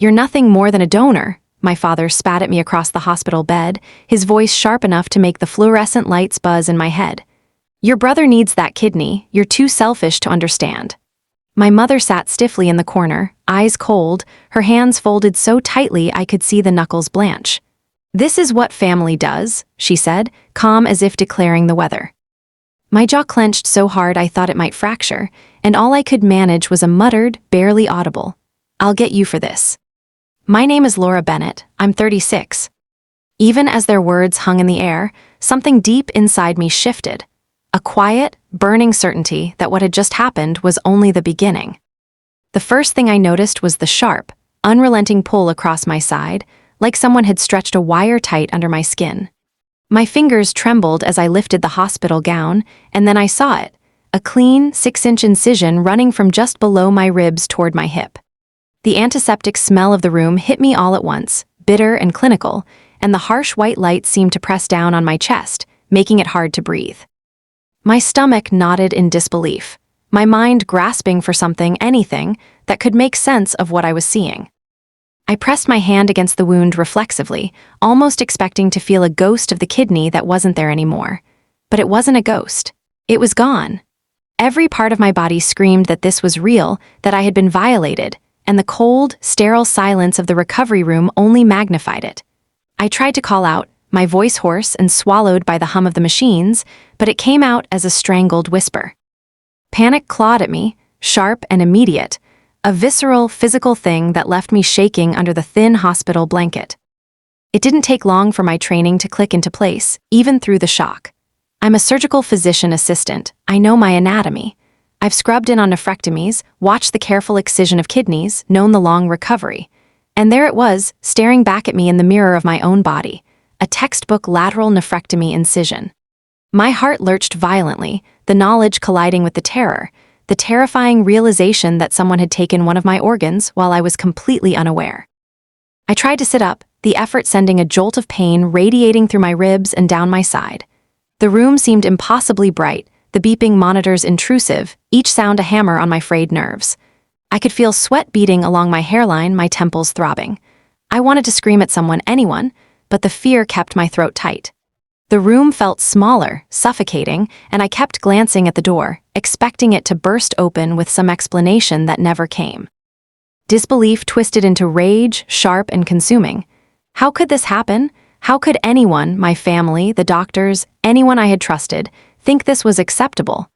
"You're nothing more than a donor," my father spat at me across the hospital bed, his voice sharp enough to make the fluorescent lights buzz in my head. "Your brother needs that kidney. You're too selfish to understand." My mother sat stiffly in the corner, eyes cold, her hands folded so tightly I could see the knuckles blanch. "This is what family does," she said, calm as if declaring the weather. My jaw clenched so hard I thought it might fracture, and all I could manage was a muttered, barely audible, "I'll get you for this." "My name is Laura Bennett. I'm 36. Even as their words hung in the air, something deep inside me shifted. A quiet, burning certainty that what had just happened was only the beginning. The first thing I noticed was the sharp, unrelenting pull across my side, like someone had stretched a wire tight under my skin. My fingers trembled as I lifted the hospital gown, and then I saw it, a clean, 6-inch incision running from just below my ribs toward my hip. The antiseptic smell of the room hit me all at once, bitter and clinical, and the harsh white light seemed to press down on my chest, making it hard to breathe. My stomach knotted in disbelief, my mind grasping for something, anything, that could make sense of what I was seeing. I pressed my hand against the wound reflexively, almost expecting to feel a ghost of the kidney that wasn't there anymore. But it wasn't a ghost. It was gone. Every part of my body screamed that this was real, that I had been violated, and the cold, sterile silence of the recovery room only magnified it. I tried to call out, my voice hoarse and swallowed by the hum of the machines, but it came out as a strangled whisper. Panic clawed at me, sharp and immediate, a visceral, physical thing that left me shaking under the thin hospital blanket. It didn't take long for my training to click into place, even through the shock. I'm a surgical physician assistant. I know my anatomy. I've scrubbed in on nephrectomies, watched the careful excision of kidneys, known the long recovery. And there it was, staring back at me in the mirror of my own body, a textbook lateral nephrectomy incision. My heart lurched violently, the knowledge colliding with the terror, the terrifying realization that someone had taken one of my organs while I was completely unaware. I tried to sit up, the effort sending a jolt of pain radiating through my ribs and down my side. The room seemed impossibly bright, the beeping monitors intrusive, each sound a hammer on my frayed nerves. I could feel sweat beading along my hairline, my temples throbbing. I wanted to scream at someone, anyone, but the fear kept my throat tight. The room felt smaller, suffocating, and I kept glancing at the door, expecting it to burst open with some explanation that never came. Disbelief twisted into rage, sharp and consuming. How could this happen? How could anyone, my family, the doctors, anyone I had trusted, think this was acceptable?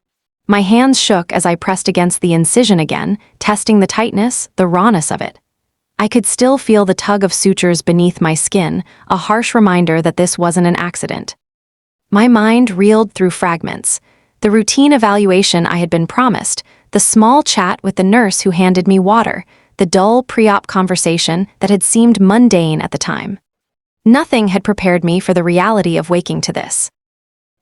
My hands shook as I pressed against the incision again, testing the tightness, the rawness of it. I could still feel the tug of sutures beneath my skin, a harsh reminder that this wasn't an accident. My mind reeled through fragments. The routine evaluation I had been promised, the small chat with the nurse who handed me water, the dull pre-op conversation that had seemed mundane at the time. Nothing had prepared me for the reality of waking to this.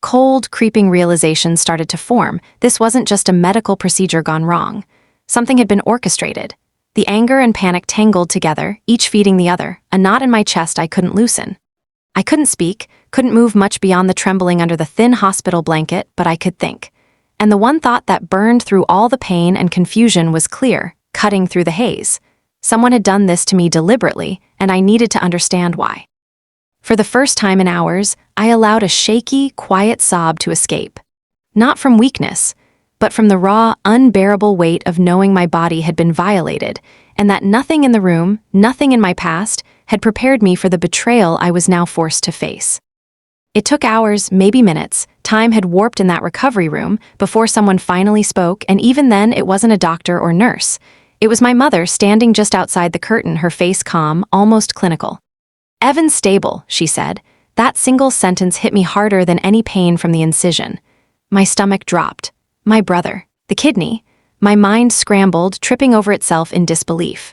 Cold, creeping realizations started to form. This wasn't just a medical procedure gone wrong. Something had been orchestrated. The anger and panic tangled together, each feeding the other, a knot in my chest I couldn't loosen. I couldn't speak, couldn't move much beyond the trembling under the thin hospital blanket, but I could think. And the one thought that burned through all the pain and confusion was clear, cutting through the haze. Someone had done this to me deliberately, and I needed to understand why. For the first time in hours, I allowed a shaky, quiet sob to escape. Not from weakness, but from the raw, unbearable weight of knowing my body had been violated, and that nothing in the room, nothing in my past, had prepared me for the betrayal I was now forced to face. It took hours, maybe minutes. Time had warped in that recovery room before someone finally spoke, and even then it wasn't a doctor or nurse. It was my mother standing just outside the curtain, her face calm, almost clinical. "Evan's stable," she said. That single sentence hit me harder than any pain from the incision. My stomach dropped. My brother, the kidney. My mind scrambled, tripping over itself in disbelief.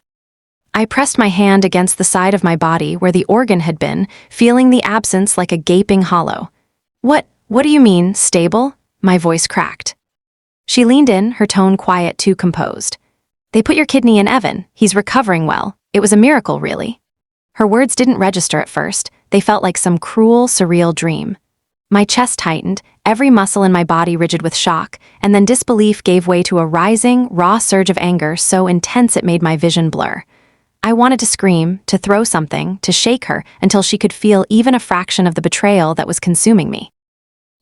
I pressed my hand against the side of my body where the organ had been, feeling the absence like a gaping hollow. What do you mean, stable?" My voice cracked. She leaned in, her tone quiet, too composed. "They put your kidney in Evan. He's recovering well. It was a miracle, really." Her words didn't register at first. They felt like some cruel, surreal dream. My chest tightened, every muscle in my body rigid with shock, and then disbelief gave way to a rising, raw surge of anger so intense it made my vision blur. I wanted to scream, to throw something, to shake her until she could feel even a fraction of the betrayal that was consuming me.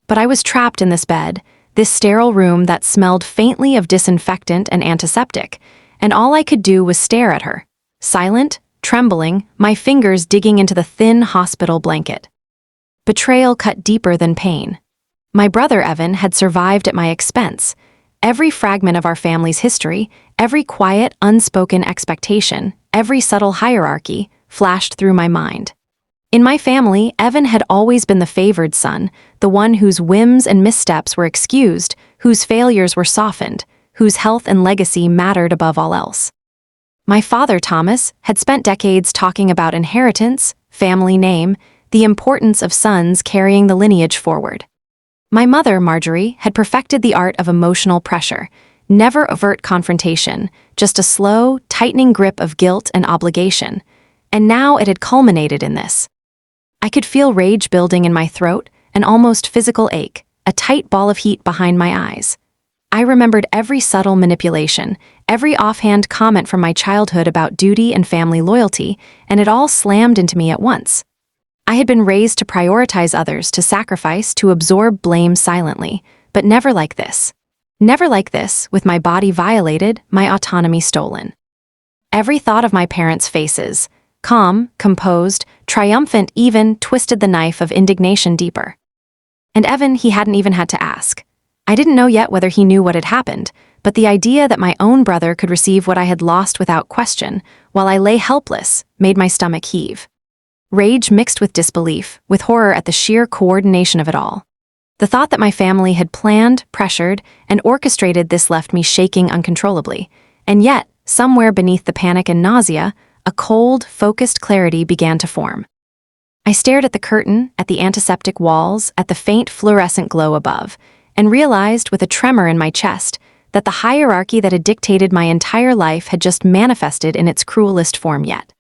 But I was trapped in this bed, this sterile room that smelled faintly of disinfectant and antiseptic, and all I could do was stare at her, silent, trembling, my fingers digging into the thin hospital blanket. Betrayal cut deeper than pain. My brother Evan had survived at my expense. Every fragment of our family's history, every quiet, unspoken expectation, every subtle hierarchy flashed through my mind. In my family, Evan had always been the favored son, the one whose whims and missteps were excused, whose failures were softened, whose health and legacy mattered above all else. My father, Thomas, had spent decades talking about inheritance, family name, the importance of sons carrying the lineage forward. My mother, Marjorie, had perfected the art of emotional pressure, never overt confrontation, just a slow, tightening grip of guilt and obligation, and now it had culminated in this. I could feel rage building in my throat, an almost physical ache, a tight ball of heat behind my eyes. I remembered every subtle manipulation, every offhand comment from my childhood about duty and family loyalty, and it all slammed into me at once. I had been raised to prioritize others, to sacrifice, to absorb blame silently, but never like this. Never like this, with my body violated, my autonomy stolen. Every thought of my parents' faces, calm, composed, triumphant even, twisted the knife of indignation deeper. And Evan, he hadn't even had to ask. I didn't know yet whether he knew what had happened, but the idea that my own brother could receive what I had lost without question, while I lay helpless, made my stomach heave. Rage mixed with disbelief, with horror at the sheer coordination of it all. The thought that my family had planned, pressured, and orchestrated this left me shaking uncontrollably, and yet, somewhere beneath the panic and nausea, a cold, focused clarity began to form. I stared at the curtain, at the antiseptic walls, at the faint fluorescent glow above, and realized with a tremor in my chest that the hierarchy that had dictated my entire life had just manifested in its cruelest form yet.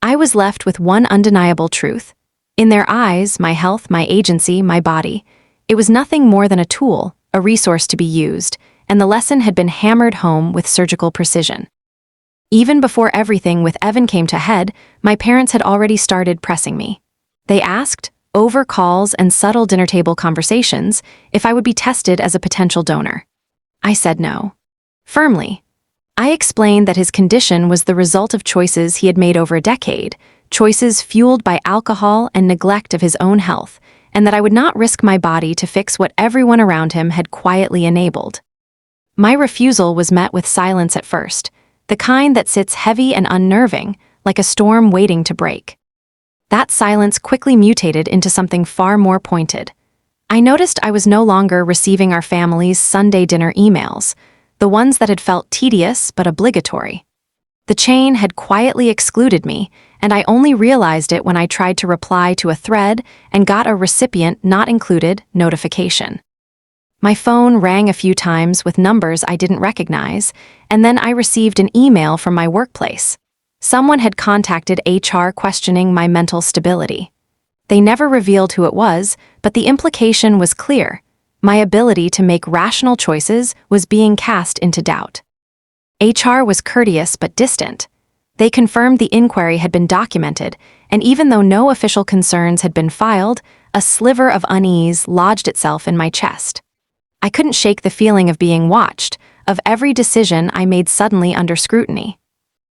I was left with one undeniable truth. In their eyes, my health, my agency, my body, it was nothing more than a tool, a resource to be used, and the lesson had been hammered home with surgical precision. Even before everything with Evan came to head, my parents had already started pressing me. They asked, over calls and subtle dinner table conversations, if I would be tested as a potential donor. I said no. Firmly. I explained that his condition was the result of choices he had made over a decade, choices fueled by alcohol and neglect of his own health, and that I would not risk my body to fix what everyone around him had quietly enabled. My refusal was met with silence at first, the kind that sits heavy and unnerving, like a storm waiting to break. That silence quickly mutated into something far more pointed. I noticed I was no longer receiving our family's Sunday dinner emails, the ones that had felt tedious but obligatory. The chain had quietly excluded me, and I only realized it when I tried to reply to a thread and got a recipient not included notification. My phone rang a few times with numbers I didn't recognize, and then I received an email from my workplace. Someone had contacted HR questioning my mental stability. They never revealed who it was, but the implication was clear. My ability to make rational choices was being cast into doubt. HR was courteous but distant. They confirmed the inquiry had been documented, and even though no official concerns had been filed, a sliver of unease lodged itself in my chest. I couldn't shake the feeling of being watched, of every decision I made suddenly under scrutiny.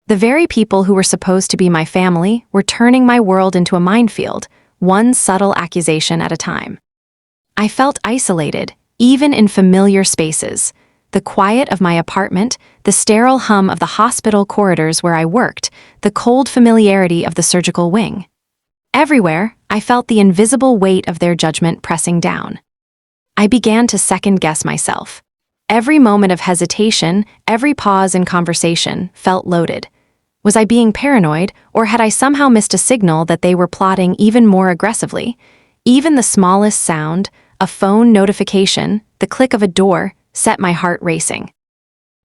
The very people who were supposed to be my family were turning my world into a minefield, one subtle accusation at a time. I felt isolated, even in familiar spaces. The quiet of my apartment, the sterile hum of the hospital corridors where I worked, the cold familiarity of the surgical wing. Everywhere, I felt the invisible weight of their judgment pressing down. I began to second-guess myself. Every moment of hesitation, every pause in conversation, felt loaded. Was I being paranoid, or had I somehow missed a signal that they were plotting even more aggressively? Even the smallest sound, a phone notification, the click of a door, set my heart racing.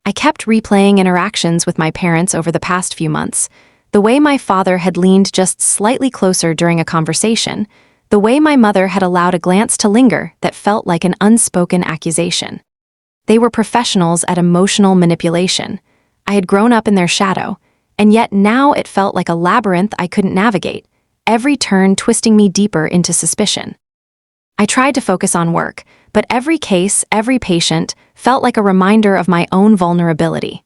I kept replaying interactions with my parents over the past few months, the way my father had leaned just slightly closer during a conversation, the way my mother had allowed a glance to linger that felt like an unspoken accusation. They were professionals at emotional manipulation. I had grown up in their shadow, and yet now it felt like a labyrinth I couldn't navigate, every turn twisting me deeper into suspicion. I tried to focus on work, but every case, every patient, felt like a reminder of my own vulnerability.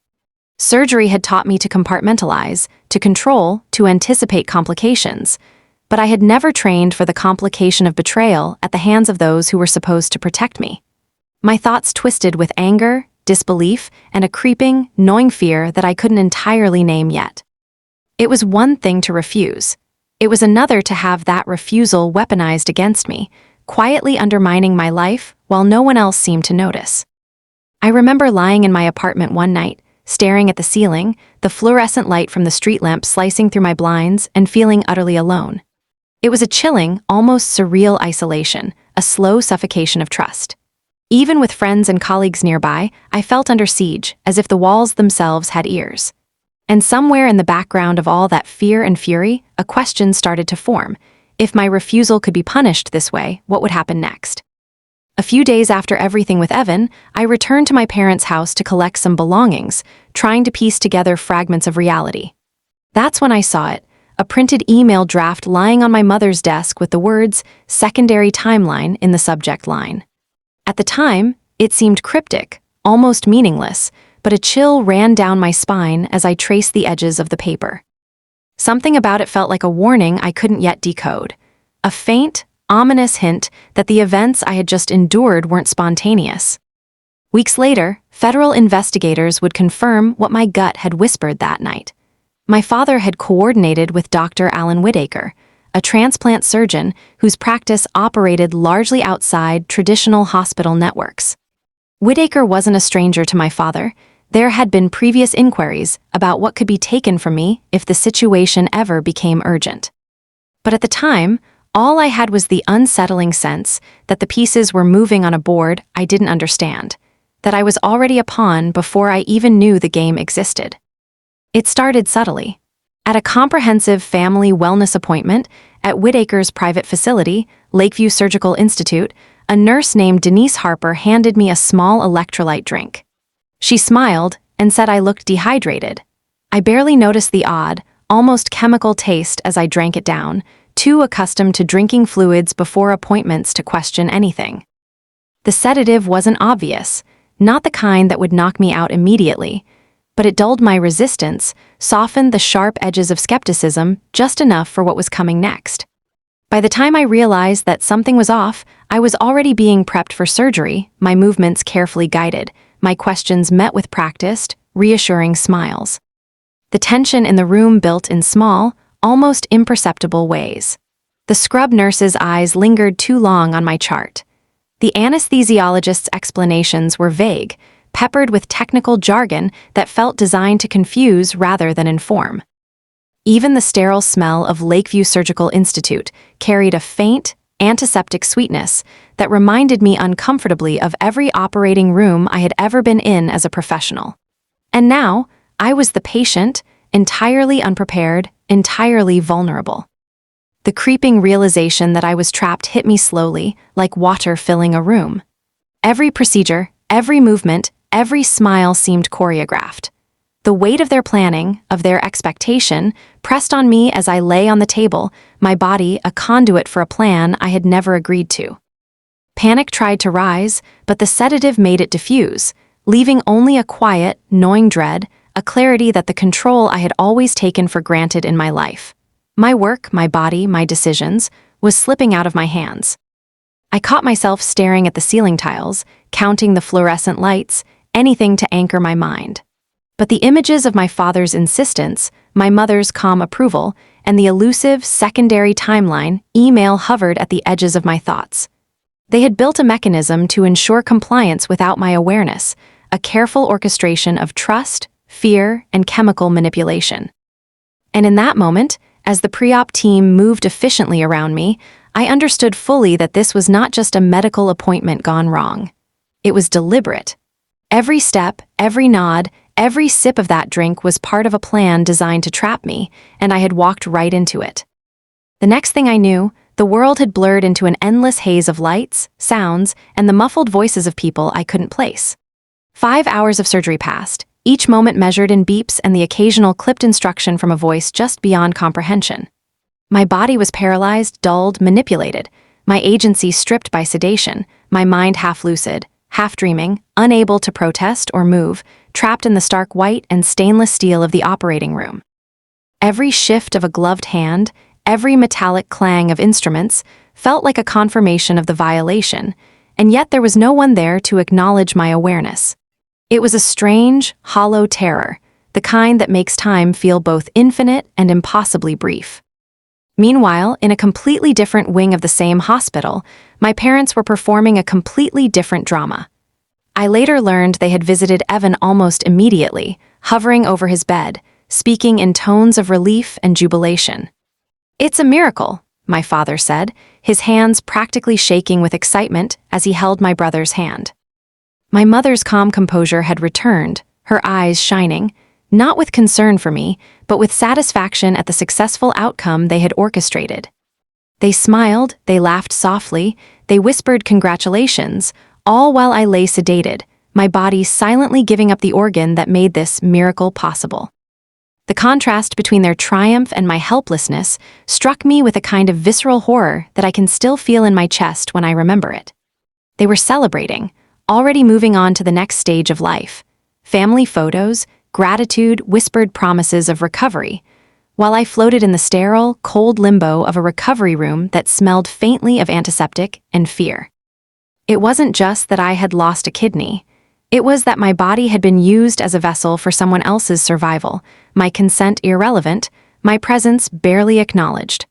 Surgery had taught me to compartmentalize, to control, to anticipate complications, but I had never trained for the complication of betrayal at the hands of those who were supposed to protect me. My thoughts twisted with anger, disbelief, and a creeping, gnawing fear that I couldn't entirely name yet. It was one thing to refuse. It was another to have that refusal weaponized against me, quietly undermining my life while no one else seemed to notice. I remember lying in my apartment one night, staring at the ceiling, the fluorescent light from the street lamp slicing through my blinds, and feeling utterly alone. It was a chilling, almost surreal isolation, a slow suffocation of trust. Even with friends and colleagues nearby, I felt under siege, as if the walls themselves had ears. And somewhere in the background of all that fear and fury, a question started to form. If my refusal could be punished this way, what would happen next? A few days after everything with Evan, I returned to my parents' house to collect some belongings, trying to piece together fragments of reality. That's when I saw it, a printed email draft lying on my mother's desk with the words, "secondary timeline" in the subject line. At the time, it seemed cryptic, almost meaningless, but a chill ran down my spine as I traced the edges of the paper. Something about it felt like a warning I couldn't yet decode, a faint, ominous hint that the events I had just endured weren't spontaneous. Weeks later, federal investigators would confirm what my gut had whispered that night. My father had coordinated with Dr. Alan Whitaker, a transplant surgeon whose practice operated largely outside traditional hospital networks. Whitaker wasn't a stranger to my father. There had been previous inquiries about what could be taken from me if the situation ever became urgent. But at the time, all I had was the unsettling sense that the pieces were moving on a board I didn't understand, that I was already a pawn before I even knew the game existed. It started subtly. At a comprehensive family wellness appointment at Whitaker's private facility, Lakeview Surgical Institute, a nurse named Denise Harper handed me a small electrolyte drink. She smiled and said I looked dehydrated. I barely noticed the odd, almost chemical taste as I drank it down, too accustomed to drinking fluids before appointments to question anything. The sedative wasn't obvious, not the kind that would knock me out immediately, but it dulled my resistance, softened the sharp edges of skepticism just enough for what was coming next. By the time I realized that something was off, I was already being prepped for surgery, my movements carefully guided, my questions met with practiced, reassuring smiles. The tension in the room built in small, almost imperceptible ways. The scrub nurse's eyes lingered too long on my chart. The anesthesiologist's explanations were vague, peppered with technical jargon that felt designed to confuse rather than inform. Even the sterile smell of Lakeview Surgical Institute carried a faint, antiseptic sweetness that reminded me uncomfortably of every operating room I had ever been in as a professional. And now, I was the patient, entirely unprepared, entirely vulnerable. The creeping realization that I was trapped hit me slowly, like water filling a room. Every procedure, every movement, every smile seemed choreographed. The weight of their planning, of their expectation, pressed on me as I lay on the table, my body a conduit for a plan I had never agreed to. Panic tried to rise, but the sedative made it diffuse, leaving only a quiet, gnawing dread, a clarity that the control I had always taken for granted in my life. My work, my body, my decisions, was slipping out of my hands. I caught myself staring at the ceiling tiles, counting the fluorescent lights, anything to anchor my mind. But the images of my father's insistence, my mother's calm approval, and the elusive secondary timeline email hovered at the edges of my thoughts. They had built a mechanism to ensure compliance without my awareness, a careful orchestration of trust, fear, and chemical manipulation. And in that moment, as the pre-op team moved efficiently around me, I understood fully that this was not just a medical appointment gone wrong. It was deliberate. Every step, every nod, every sip of that drink was part of a plan designed to trap me, and I had walked right into it. The next thing I knew, the world had blurred into an endless haze of lights, sounds, and the muffled voices of people I couldn't place. 5 hours of surgery passed, each moment measured in beeps and the occasional clipped instruction from a voice just beyond comprehension. My body was paralyzed, dulled, manipulated, my agency stripped by sedation, my mind half-lucid, half-dreaming, unable to protest or move, trapped in the stark white and stainless steel of the operating room. Every shift of a gloved hand, every metallic clang of instruments, felt like a confirmation of the violation, and yet there was no one there to acknowledge my awareness. It was a strange, hollow terror, the kind that makes time feel both infinite and impossibly brief. Meanwhile, in a completely different wing of the same hospital, my parents were performing a completely different drama. I later learned they had visited Evan almost immediately, hovering over his bed, speaking in tones of relief and jubilation. "It's a miracle," my father said, his hands practically shaking with excitement as he held my brother's hand. My mother's calm composure had returned, her eyes shining, not with concern for me, but with satisfaction at the successful outcome they had orchestrated. They smiled, they laughed softly, they whispered congratulations, all while I lay sedated, my body silently giving up the organ that made this miracle possible. The contrast between their triumph and my helplessness struck me with a kind of visceral horror that I can still feel in my chest when I remember it. They were celebrating, already moving on to the next stage of life. Family photos, gratitude, whispered promises of recovery, while I floated in the sterile, cold limbo of a recovery room that smelled faintly of antiseptic and fear. It wasn't just that I had lost a kidney. It was that my body had been used as a vessel for someone else's survival, my consent irrelevant, my presence barely acknowledged.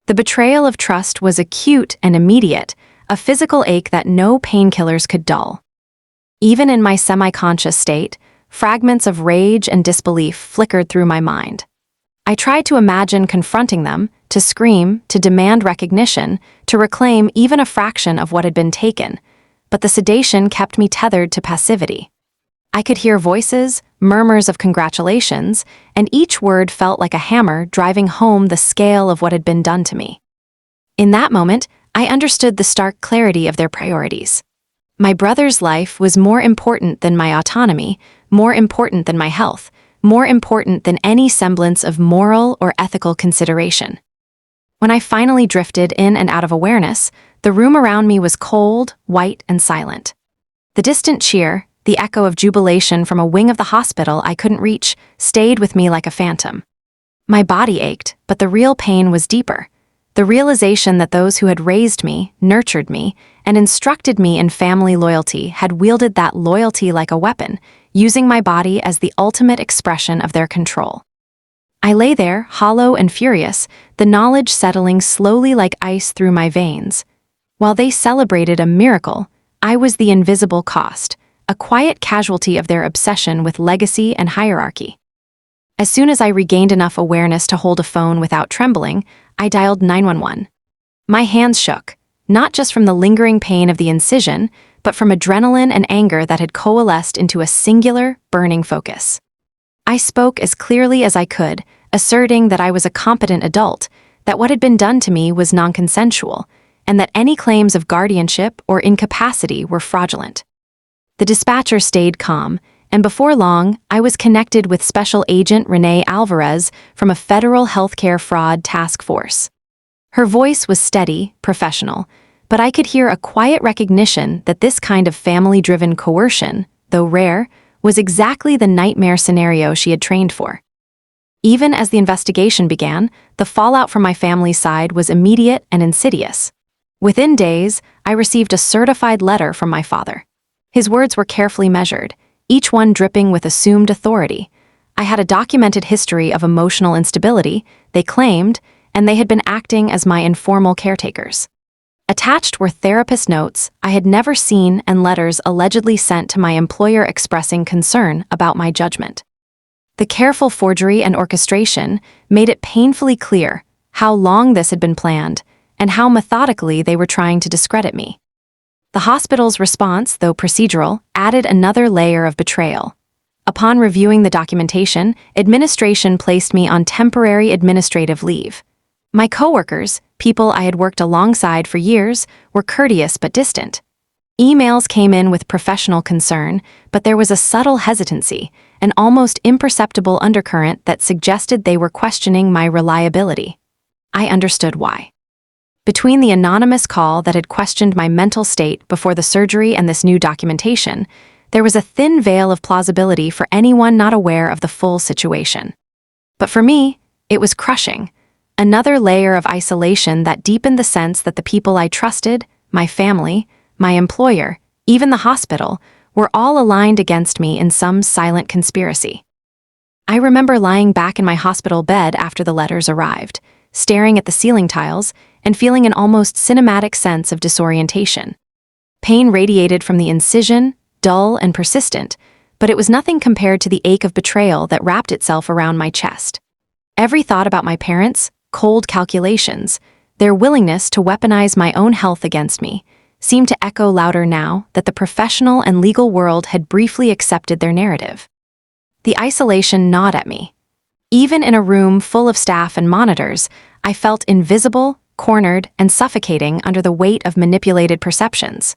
The betrayal of trust was acute and immediate, a physical ache that no painkillers could dull. Even in my semi-conscious state, fragments of rage and disbelief flickered through my mind. I tried to imagine confronting them, to scream, to demand recognition, to reclaim even a fraction of what had been taken, but the sedation kept me tethered to passivity. I could hear voices, murmurs of congratulations, and each word felt like a hammer driving home the scale of what had been done to me. In that moment, I understood the stark clarity of their priorities. My brother's life was more important than my autonomy, more important than my health, more important than any semblance of moral or ethical consideration. When I finally drifted in and out of awareness, the room around me was cold, white, and silent. The distant cheer, the echo of jubilation from a wing of the hospital I couldn't reach, stayed with me like a phantom. My body ached, but the real pain was deeper. The realization that those who had raised me, nurtured me, and instructed me in family loyalty had wielded that loyalty like a weapon, using my body as the ultimate expression of their control. I lay there, hollow and furious, the knowledge settling slowly like ice through my veins. While they celebrated a miracle, I was the invisible cost, a quiet casualty of their obsession with legacy and hierarchy. As soon as I regained enough awareness to hold a phone without trembling, I dialed 911. My hands shook, not just from the lingering pain of the incision, but from adrenaline and anger that had coalesced into a singular, burning focus. I spoke as clearly as I could, asserting that I was a competent adult, that what had been done to me was non-consensual, and that any claims of guardianship or incapacity were fraudulent. The dispatcher stayed calm, and before long, I was connected with Special Agent Renee Alvarez from a federal healthcare fraud task force. Her voice was steady, professional, but I could hear a quiet recognition that this kind of family-driven coercion, though rare, was exactly the nightmare scenario she had trained for. Even as the investigation began, the fallout from my family's side was immediate and insidious. Within days, I received a certified letter from my father. His words were carefully measured, each one dripping with assumed authority. I had a documented history of emotional instability, they claimed, and they had been acting as my informal caretakers. Attached were therapist notes I had never seen and letters allegedly sent to my employer expressing concern about my judgment. The careful forgery and orchestration made it painfully clear how long this had been planned and how methodically they were trying to discredit me. The hospital's response, though procedural, added another layer of betrayal. Upon reviewing the documentation, administration placed me on temporary administrative leave. My coworkers, people I had worked alongside for years, were courteous but distant. Emails came in with professional concern, but there was a subtle hesitancy, an almost imperceptible undercurrent that suggested they were questioning my reliability. I understood why. Between the anonymous call that had questioned my mental state before the surgery and this new documentation, there was a thin veil of plausibility for anyone not aware of the full situation. But for me, it was crushing. Another layer of isolation that deepened the sense that the people I trusted, my family, my employer, even the hospital, were all aligned against me in some silent conspiracy. I remember lying back in my hospital bed after the letters arrived, staring at the ceiling tiles and feeling an almost cinematic sense of disorientation. Pain radiated from the incision, dull and persistent, but it was nothing compared to the ache of betrayal that wrapped itself around my chest. Every thought about my parents, cold calculations, their willingness to weaponize my own health against me, seemed to echo louder now that the professional and legal world had briefly accepted their narrative. The isolation gnawed at me. Even in a room full of staff and monitors, I felt invisible, cornered, and suffocating under the weight of manipulated perceptions.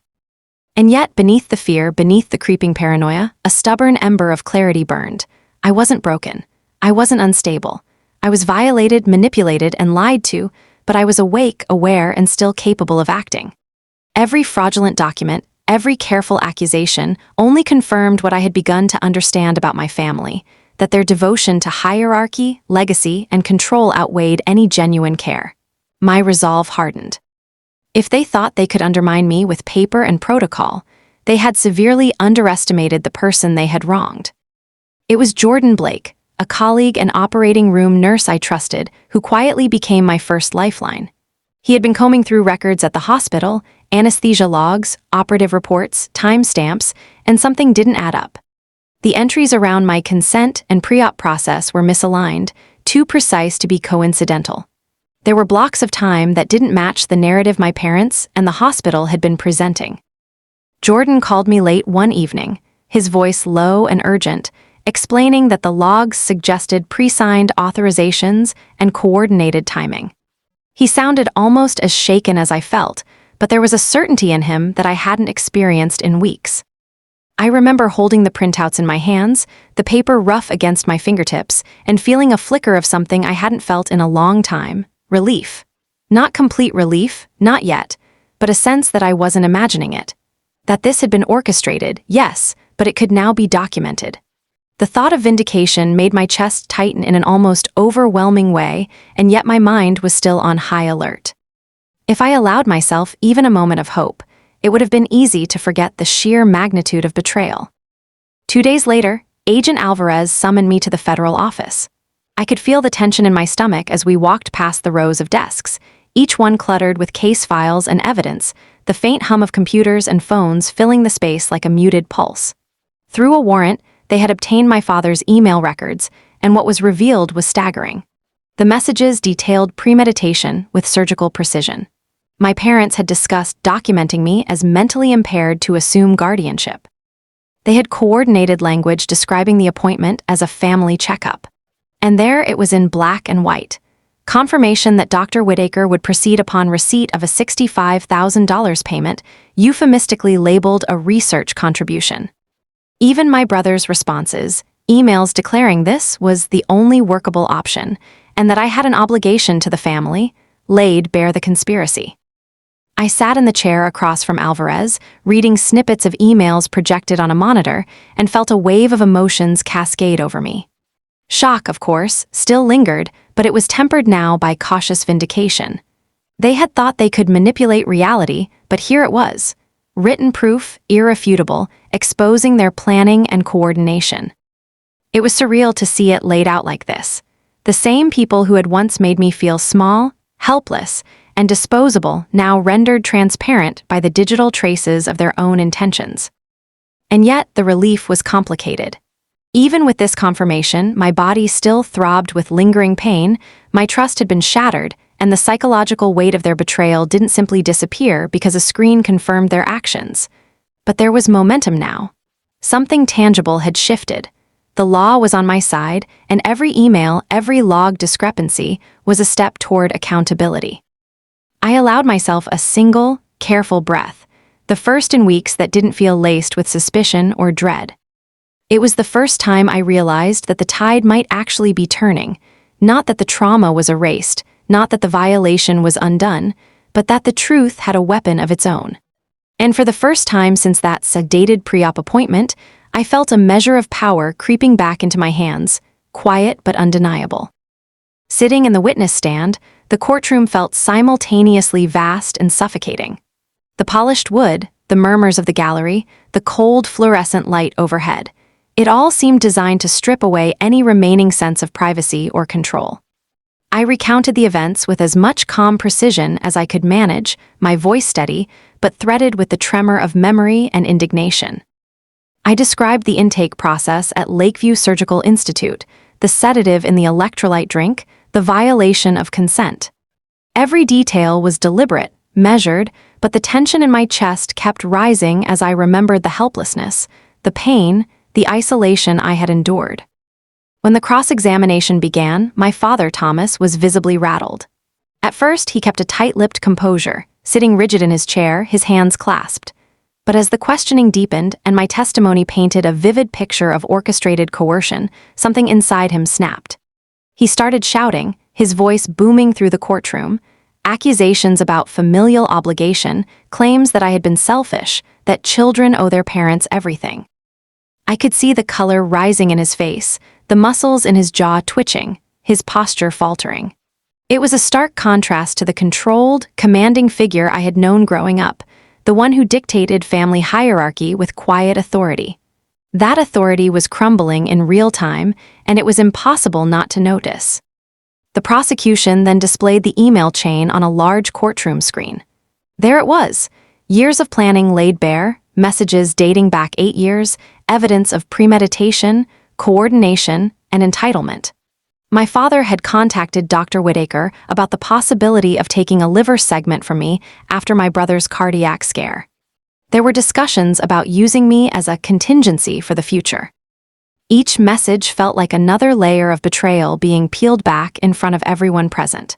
And yet, beneath the fear, beneath the creeping paranoia, a stubborn ember of clarity burned. I wasn't broken. I wasn't unstable. I was violated, manipulated, and lied to, but I was awake, aware, and still capable of acting. Every fraudulent document, every careful accusation only confirmed what I had begun to understand about my family, that their devotion to hierarchy, legacy, and control outweighed any genuine care. My resolve hardened. If they thought they could undermine me with paper and protocol, they had severely underestimated the person they had wronged. It was Jordan Blake, a colleague and operating room nurse I trusted, who quietly became my first lifeline. He had been combing through records at the hospital, anesthesia logs, operative reports, timestamps, and something didn't add up. The entries around my consent and pre-op process were misaligned, too precise to be coincidental. There were blocks of time that didn't match the narrative my parents and the hospital had been presenting. Jordan called me late one evening, his voice low and urgent, explaining that the logs suggested pre-signed authorizations and coordinated timing. He sounded almost as shaken as I felt, but there was a certainty in him that I hadn't experienced in weeks. I remember holding the printouts in my hands, the paper rough against my fingertips, and feeling a flicker of something I hadn't felt in a long time: relief. Not complete relief, not yet, but a sense that I wasn't imagining it. That this had been orchestrated, yes, but it could now be documented. The thought of vindication made my chest tighten in an almost overwhelming way, and yet my mind was still on high alert. If I allowed myself even a moment of hope, it would have been easy to forget the sheer magnitude of betrayal. 2 days later, Agent Alvarez summoned me to the federal office. I could feel the tension in my stomach as we walked past the rows of desks, each one cluttered with case files and evidence, the faint hum of computers and phones filling the space like a muted pulse. Through a warrant, they had obtained my father's email records, and what was revealed was staggering. The messages detailed premeditation with surgical precision. My parents had discussed documenting me as mentally impaired to assume guardianship. They had coordinated language describing the appointment as a family checkup. And there it was in black and white. Confirmation that Dr. Whitaker would proceed upon receipt of a $65,000 payment, euphemistically labeled a research contribution. Even my brother's responses, emails declaring this was the only workable option, and that I had an obligation to the family, laid bare the conspiracy. I sat in the chair across from Alvarez, reading snippets of emails projected on a monitor, and felt a wave of emotions cascade over me. Shock, of course, still lingered, but it was tempered now by cautious vindication. They had thought they could manipulate reality, but here it was. Written proof, irrefutable, exposing their planning and coordination. It was surreal to see it laid out like this. The same people who had once made me feel small, helpless, and disposable now rendered transparent by the digital traces of their own intentions. And yet the relief was complicated. Even with this confirmation, my body still throbbed with lingering pain, my trust had been shattered, and the psychological weight of their betrayal didn't simply disappear because a screen confirmed their actions. But there was momentum now. Something tangible had shifted. The law was on my side, and every email, every log discrepancy was a step toward accountability. I allowed myself a single, careful breath, the first in weeks that didn't feel laced with suspicion or dread. It was the first time I realized that the tide might actually be turning, not that the trauma was erased, not that the violation was undone, but that the truth had a weapon of its own. And for the first time since that sedated pre-op appointment, I felt a measure of power creeping back into my hands, quiet but undeniable. Sitting in the witness stand, the courtroom felt simultaneously vast and suffocating. The polished wood, the murmurs of the gallery, the cold fluorescent light overhead, it all seemed designed to strip away any remaining sense of privacy or control. I recounted the events with as much calm precision as I could manage, my voice steady, but threaded with the tremor of memory and indignation. I described the intake process at Lakeview Surgical Institute, the sedative in the electrolyte drink, the violation of consent. Every detail was deliberate, measured, but the tension in my chest kept rising as I remembered the helplessness, the pain, the isolation I had endured. When the cross-examination began, my father, Thomas, was visibly rattled. At first, he kept a tight-lipped composure, sitting rigid in his chair, his hands clasped. But as the questioning deepened and my testimony painted a vivid picture of orchestrated coercion, something inside him snapped. He started shouting, his voice booming through the courtroom, accusations about familial obligation, claims that I had been selfish, that children owe their parents everything. I could see the color rising in his face, the muscles in his jaw twitching, his posture faltering. It was a stark contrast to the controlled, commanding figure I had known growing up, the one who dictated family hierarchy with quiet authority. That authority was crumbling in real time, and it was impossible not to notice. The prosecution then displayed the email chain on a large courtroom screen. There it was, years of planning laid bare, messages dating back 8 years, evidence of premeditation, coordination, and entitlement. My father had contacted Dr. Whitaker about the possibility of taking a liver segment from me after my brother's cardiac scare. There were discussions about using me as a contingency for the future. Each message felt like another layer of betrayal being peeled back in front of everyone present.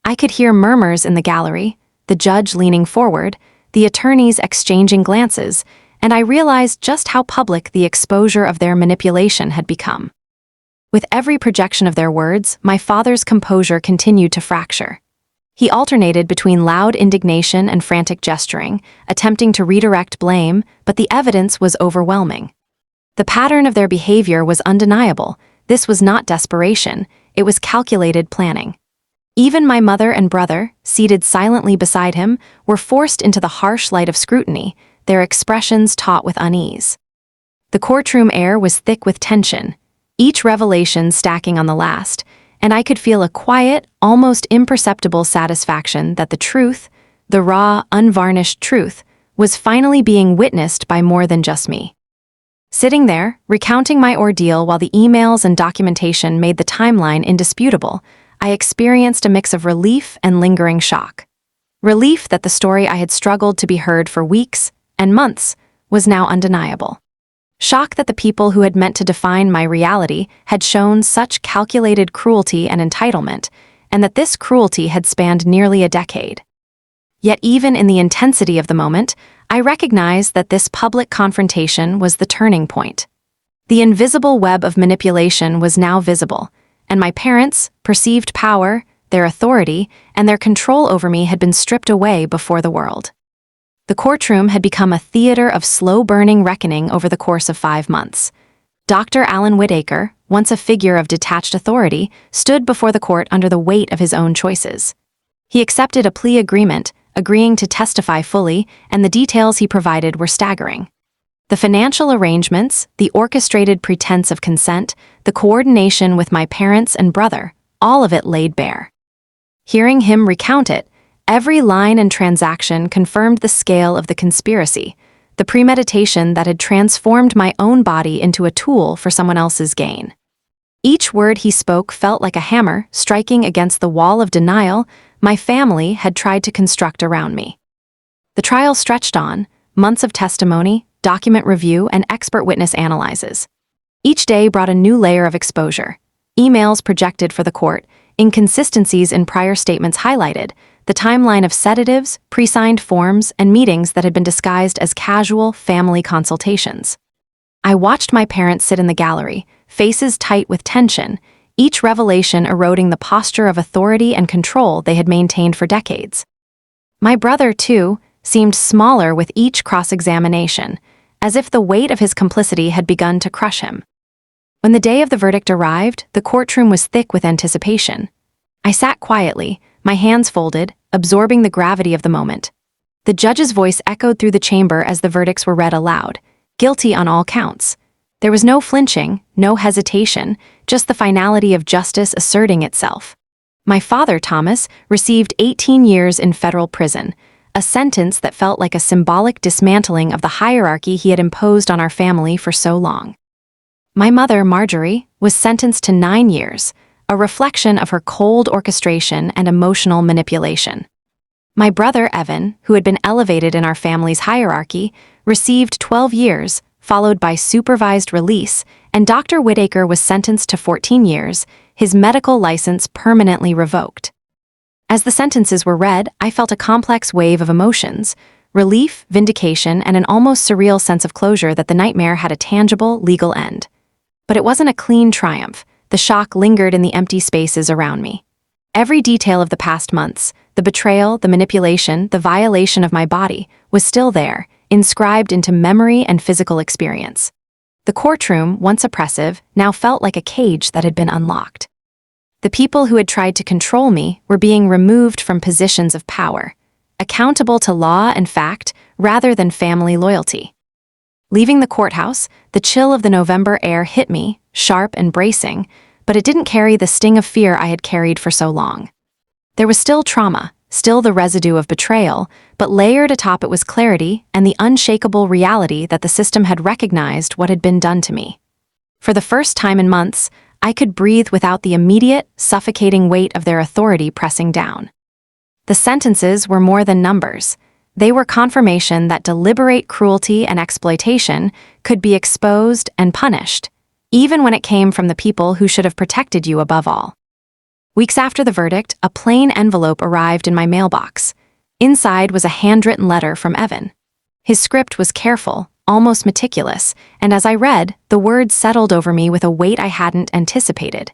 I could hear murmurs in the gallery, the judge leaning forward, the attorneys exchanging glances, and I realized just how public the exposure of their manipulation had become. With every projection of their words, my father's composure continued to fracture. He alternated between loud indignation and frantic gesturing, attempting to redirect blame, but the evidence was overwhelming. The pattern of their behavior was undeniable. This was not desperation, it was calculated planning. Even my mother and brother, seated silently beside him, were forced into the harsh light of scrutiny, their expressions taut with unease. The courtroom air was thick with tension, each revelation stacking on the last, and I could feel a quiet, almost imperceptible satisfaction that the truth, the raw, unvarnished truth, was finally being witnessed by more than just me. Sitting there, recounting my ordeal while the emails and documentation made the timeline indisputable, I experienced a mix of relief and lingering shock. Relief that the story I had struggled to be heard for weeks and months was now undeniable. Shock that the people who had meant to define my reality had shown such calculated cruelty and entitlement, and that this cruelty had spanned nearly a decade. Yet even in the intensity of the moment, I recognized that this public confrontation was the turning point. The invisible web of manipulation was now visible, and my parents' perceived power, their authority, and their control over me had been stripped away before the world. The courtroom had become a theater of slow-burning reckoning over the course of 5 months. Dr. Alan Whitaker, once a figure of detached authority, stood before the court under the weight of his own choices. He accepted a plea agreement, agreeing to testify fully, and the details he provided were staggering. The financial arrangements, the orchestrated pretense of consent, the coordination with my parents and brother, all of it laid bare. Hearing him recount it, every line and transaction confirmed the scale of the conspiracy, the premeditation that had transformed my own body into a tool for someone else's gain. Each word he spoke felt like a hammer striking against the wall of denial my family had tried to construct around me. The trial stretched on, months of testimony, document review, and expert witness analyses. Each day brought a new layer of exposure. Emails projected for the court, inconsistencies in prior statements highlighted, the timeline of sedatives, pre-signed forms, and meetings that had been disguised as casual family consultations. I watched my parents sit in the gallery, faces tight with tension, each revelation eroding the posture of authority and control they had maintained for decades. My brother, too, seemed smaller with each cross-examination, as if the weight of his complicity had begun to crush him. When the day of the verdict arrived, the courtroom was thick with anticipation. I sat quietly, my hands folded, absorbing the gravity of the moment. The judge's voice echoed through the chamber as the verdicts were read aloud, guilty on all counts. There was no flinching, no hesitation, just the finality of justice asserting itself. My father, Thomas, received 18 years in federal prison, a sentence that felt like a symbolic dismantling of the hierarchy he had imposed on our family for so long. My mother, Marjorie, was sentenced to 9 years, a reflection of her cold orchestration and emotional manipulation. My brother, Evan, who had been elevated in our family's hierarchy, received 12 years, followed by supervised release, and Dr. Whitaker was sentenced to 14 years, his medical license permanently revoked. As the sentences were read, I felt a complex wave of emotions, relief, vindication, and an almost surreal sense of closure that the nightmare had a tangible, legal end. But it wasn't a clean triumph. The shock lingered in the empty spaces around me. Every detail of the past months, the betrayal, the manipulation, the violation of my body, was still there, inscribed into memory and physical experience. The courtroom, once oppressive, now felt like a cage that had been unlocked. The people who had tried to control me were being removed from positions of power, accountable to law and fact rather than family loyalty. Leaving the courthouse, the chill of the November air hit me, sharp and bracing, but it didn't carry the sting of fear I had carried for so long. There was still trauma, still the residue of betrayal, but layered atop it was clarity and the unshakable reality that the system had recognized what had been done to me. For the first time in months, I could breathe without the immediate, suffocating weight of their authority pressing down. The sentences were more than numbers. They were confirmation that deliberate cruelty and exploitation could be exposed and punished, even when it came from the people who should have protected you above all. Weeks after the verdict, a plain envelope arrived in my mailbox. Inside was a handwritten letter from Evan. His script was careful, almost meticulous, and as I read, the words settled over me with a weight I hadn't anticipated.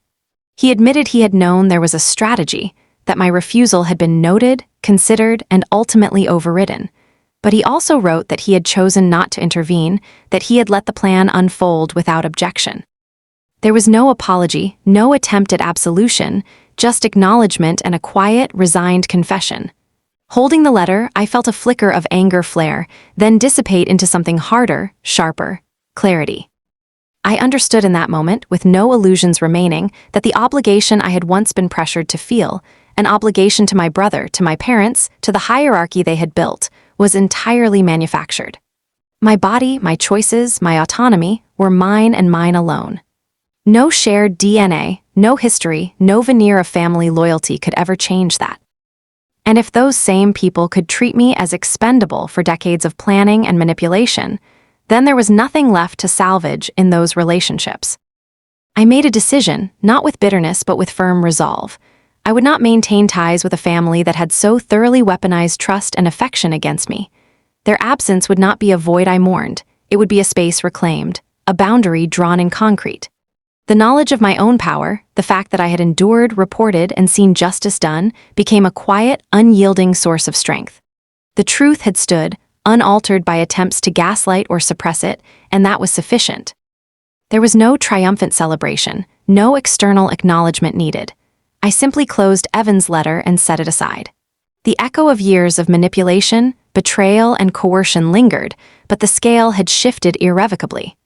He admitted he had known there was a strategy, that my refusal had been noted, considered, and ultimately overridden. But he also wrote that he had chosen not to intervene, that he had let the plan unfold without objection. There was no apology, no attempt at absolution, just acknowledgement and a quiet, resigned confession. Holding the letter, I felt a flicker of anger flare, then dissipate into something harder, sharper, clarity. I understood in that moment, with no illusions remaining, that the obligation I had once been pressured to feel, an obligation to my brother, to my parents, to the hierarchy they had built, was entirely manufactured. My body, my choices, my autonomy were mine and mine alone. No shared DNA, no history, no veneer of family loyalty could ever change that. And if those same people could treat me as expendable for decades of planning and manipulation, then there was nothing left to salvage in those relationships. I made a decision, not with bitterness but with firm resolve. I would not maintain ties with a family that had so thoroughly weaponized trust and affection against me. Their absence would not be a void I mourned, it would be a space reclaimed, a boundary drawn in concrete. The knowledge of my own power, the fact that I had endured, reported, and seen justice done, became a quiet, unyielding source of strength. The truth had stood, unaltered by attempts to gaslight or suppress it, and that was sufficient. There was no triumphant celebration, no external acknowledgement needed. I simply closed Evan's letter and set it aside. The echo of years of manipulation, betrayal, and coercion lingered, but the scale had shifted irrevocably.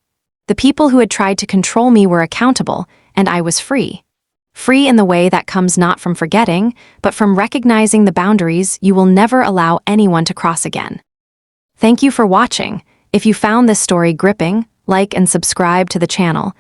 The people who had tried to control me were accountable, and I was free. Free in the way that comes not from forgetting, but from recognizing the boundaries you will never allow anyone to cross again. Thank you for watching. If you found this story gripping, like and subscribe to the channel.